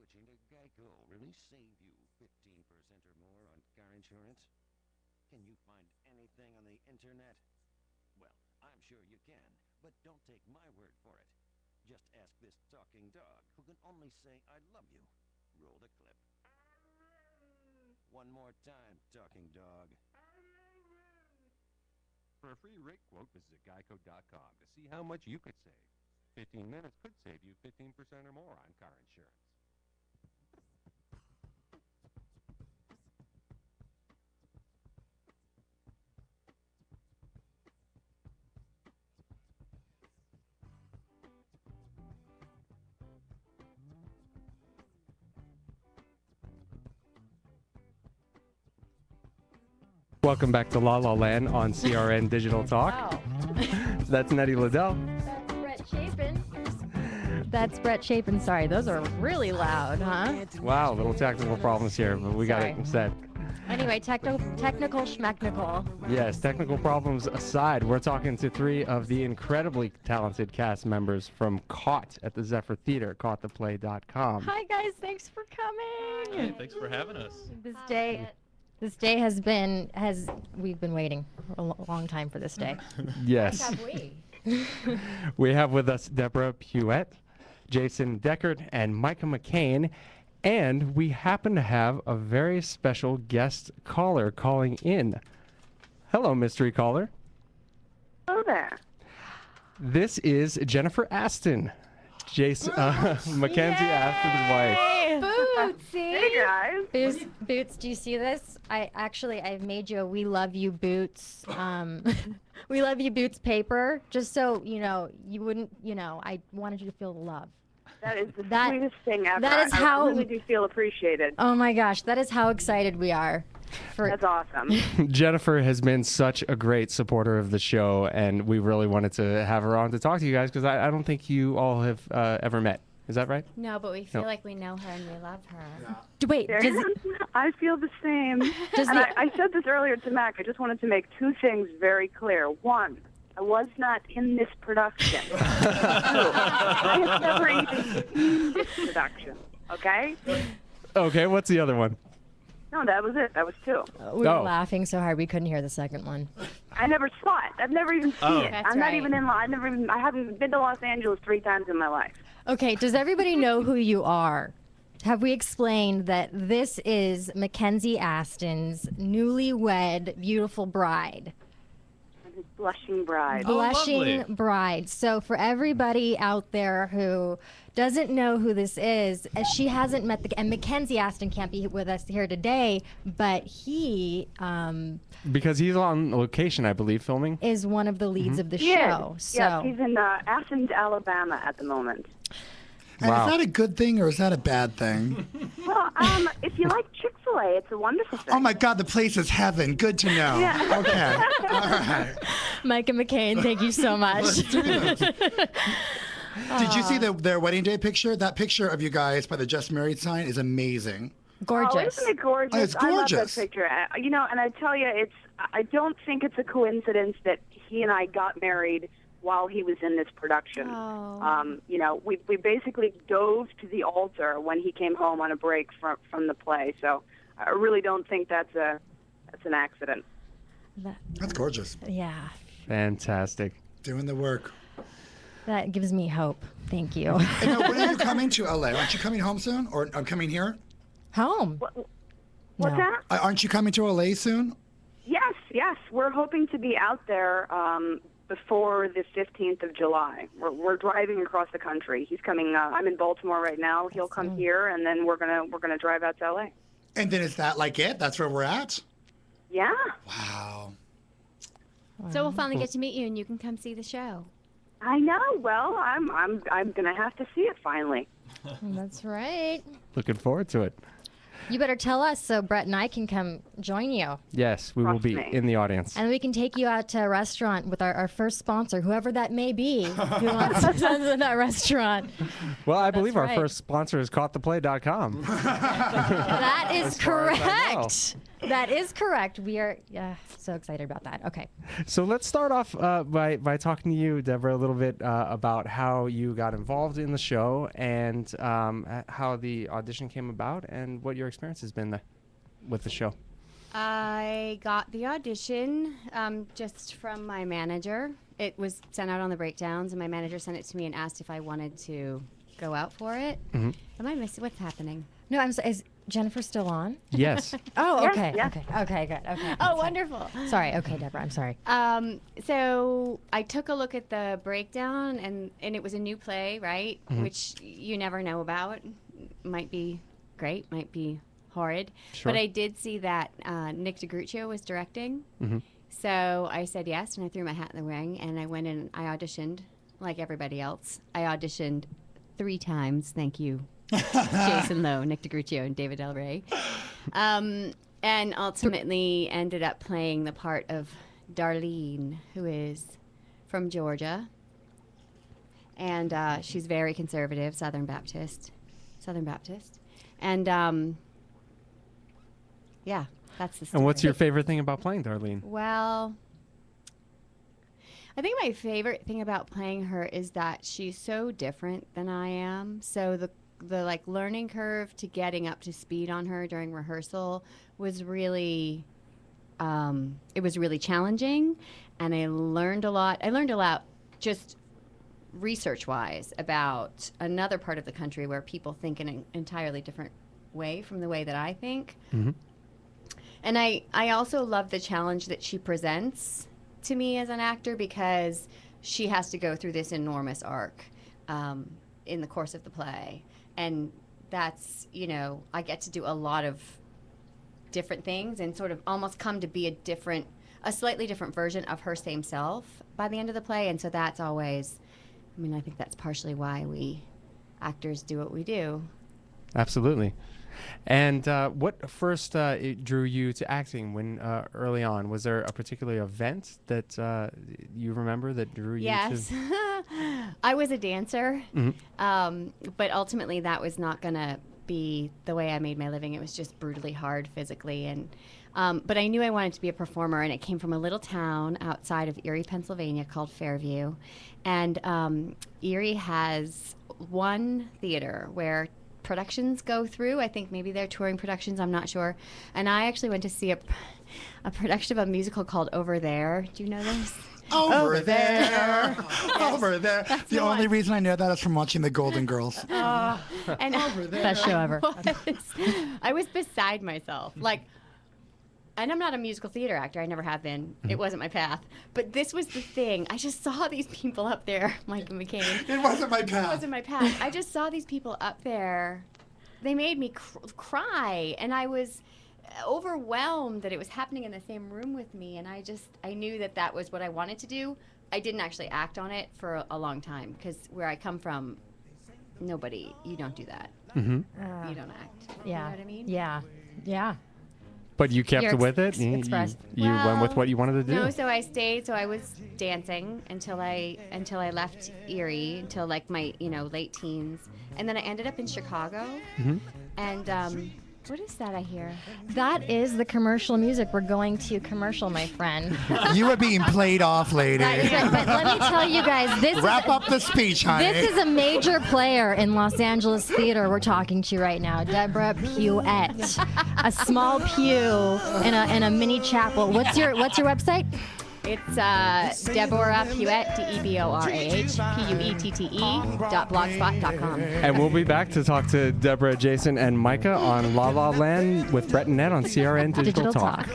switching to Geico really save you 15% or more on car insurance? Can you find anything on the internet? Well, I'm sure you can, but don't take my word for it. Just ask this talking dog who can only say I love you. Roll the clip. One more time, talking dog. For a free rate quote, visit geico.com to see how much you could save. 15 minutes could save you 15% or more on car insurance. Welcome back to La La Land on CRN Digital Talk. Wow. That's Nettie Liddell. That's Brett Chapin. That's Brett Chapin. Sorry, those are really loud, huh? Wow, little technical problems here, but we got it set. Anyway, technical schmechnical. Yes, technical problems aside, we're talking to three of the incredibly talented cast members from Caught at the Zephyr Theater, caughttheplay.com. Hi guys, thanks for coming. Hey, thanks for having us. This day we've been waiting a long time for this day. Yes. Have we? We have with us Deborah Puett, Jason Deckard, and Micah McCain. And we happen to have a very special guest caller calling in. Hello, mystery caller. Hello there. This is Jennifer Aston, Mackenzie Aston's wife. Bootsy! Hey guys. Boots, do you see this? I've made you a We Love You Boots, We Love You Boots paper, just so, you wouldn't, I wanted you to feel the love. That is the sweetest thing ever. That is how I really do feel appreciated. Oh my gosh, that is how excited we are. That's awesome. Jennifer has been such a great supporter of the show, and we really wanted to have her on to talk to you guys because I don't think you all have ever met. Is that right? No, but we feel like we know her and we love her. Yeah. Wait, I feel the same. I said this earlier to Mac. I just wanted to make two things very clear. One, I was not in this production. Two, I have never even seen this production. Okay? Okay, what's the other one? No, that was it. That was two. We were laughing so hard we couldn't hear the second one. I never saw it. I've never even seen it. I'm not even in. I haven't been to Los Angeles 3 times in my life. Okay, does everybody know who you are? Have we explained that this is Mackenzie Aston's newlywed beautiful bride? His blushing bride. Blushing bride. So for everybody out there who doesn't know who this is, she hasn't met and Mackenzie Aston can't be with us here today, but he because he's on location, I believe, filming. Is one of the leads of the show. So yeah, he's in Athens, Alabama at the moment. And is that a good thing or is that a bad thing? Well, if you like Chick-fil-A, it's a wonderful thing. Oh my God, the place is heaven. Good to know. Yeah. Okay. All right. Micah McCain, thank you so much. Let's do this. Did you see their wedding day picture? That picture of you guys by the Just Married sign is amazing. Gorgeous. Oh, isn't it gorgeous? Oh, it's gorgeous. I love that picture. And I tell you, I don't think it's a coincidence that he and I got married while he was in this production. Oh. We basically dove to the altar when he came home on a break from the play. So I really don't think that's an accident. That's gorgeous. Yeah. Fantastic. Doing the work. That gives me hope. Thank you. And now, when are you coming to LA? Aren't you coming home soon, or coming here? Home. What's that? Aren't you coming to LA soon? Yes. We're hoping to be out there before the 15th of July. We're driving across the country. He's coming. I'm in Baltimore right now. He'll come here, and then we're gonna drive out to LA. And then is that like it? That's where we're at? Yeah. Wow. So we'll finally get to meet you, and you can come see the show. I know. Well, I'm gonna have to see it finally. That's right. Looking forward to it. You better tell us so Brett and I can come join you. Yes, we will Trust be me. in the audience. And we can take you out to a restaurant with our first sponsor, whoever that may be, who wants to send us in that restaurant. Well, I believe our right. first sponsor is Caught4Play.com. That is As far as I know. correct. That is correct. We are so excited about that. Okay. So let's start off by talking to you, Deborah, a little bit about how you got involved in the show and how the audition came about and what your experience has been with the show. I got the audition just from my manager. It was sent out on the breakdowns, and my manager sent it to me and asked if I wanted to go out for it. Mm-hmm. Am I missing? What's happening? No, I'm sorry. Is Jennifer still on? Yes. Oh, Yes, okay. yes. Okay, good. Okay. Oh, Sorry. wonderful. Sorry. Okay, Deborah, I'm sorry. So I took a look at the breakdown, and it was a new play, right? Mm-hmm. Which you never know about. Might be great, might be horrid. Sure. But I did see that Nick DeGruccio was directing. Mm-hmm. So I said yes, and I threw my hat in the ring, and I went in and I auditioned like everybody else. I auditioned 3 times, thank you, Jason Lowe, Nick DeGruccio, and David Del Rey. And ultimately ended up playing the part of Darlene, who is from Georgia. And she's very conservative, Southern Baptist. And yeah, that's the story. And what's your favorite thing about playing Darlene? Well, I think my favorite thing about playing her is that she's so different than I am. So the like learning curve to getting up to speed on her during rehearsal was really it was really challenging, and I learned a lot. I learned a lot just research-wise about another part of the country where people think in an entirely different way from the way that I think. Mm-hmm. And I also love the challenge that she presents to me as an actor, because she has to go through this enormous arc in the course of the play. And that's, I get to do a lot of different things and sort of almost come to be a slightly different version of her same self by the end of the play. And so that's always, I think that's partially why we actors do what we do. Absolutely. And what first it drew you to acting when early on? Was there a particular event that you remember that drew Yes. you to? I was a dancer, Mm-hmm. but ultimately that was not going to be the way I made my living. It was just brutally hard physically. And but I knew I wanted to be a performer, and it came from a little town outside of Erie, Pennsylvania called Fairview. And Erie has one theater where productions go through. I think maybe they're touring productions, I'm not sure. And I actually went to see a production of a musical called Over There. Do you know this? Over there. Over there. That's The the only one. reason I know that is from watching The Golden Girls. And Best show ever. I was beside myself. And I'm not a musical theater actor. I never have been. It wasn't my path. But this was the thing. I just saw these people up there, Mike and McCain. It wasn't my It path. wasn't my path. I just saw these people up there. They made me cry, and I was overwhelmed that it was happening in the same room with me. And I knew that was what I wanted to do. I didn't actually act on it for a long time, because where I come from, you don't do that. Mm-hmm. You don't act. Yeah. You know what I mean? Yeah. But you kept Your with it. expressed. You went with what you wanted to do. No, so I stayed. So I was dancing until I left Erie, until like my late teens, and then I ended up in Chicago. Mm-hmm. And what is that I hear? That is the commercial music. We're going to commercial, my friend. You were being played off, lady. That is right. But let me tell you guys, Wrap up the speech, honey. This is a major player in Los Angeles theater we're talking to right now, Deborah Puette. A small pew in a mini chapel. What's your website? It's Deborah Puette, DEBORAH, PUETTE.blogspot.com. And we'll be back to talk to Deborah, Jason, and Micah on La La Land with Brett and Nett on CRN Digital Talk.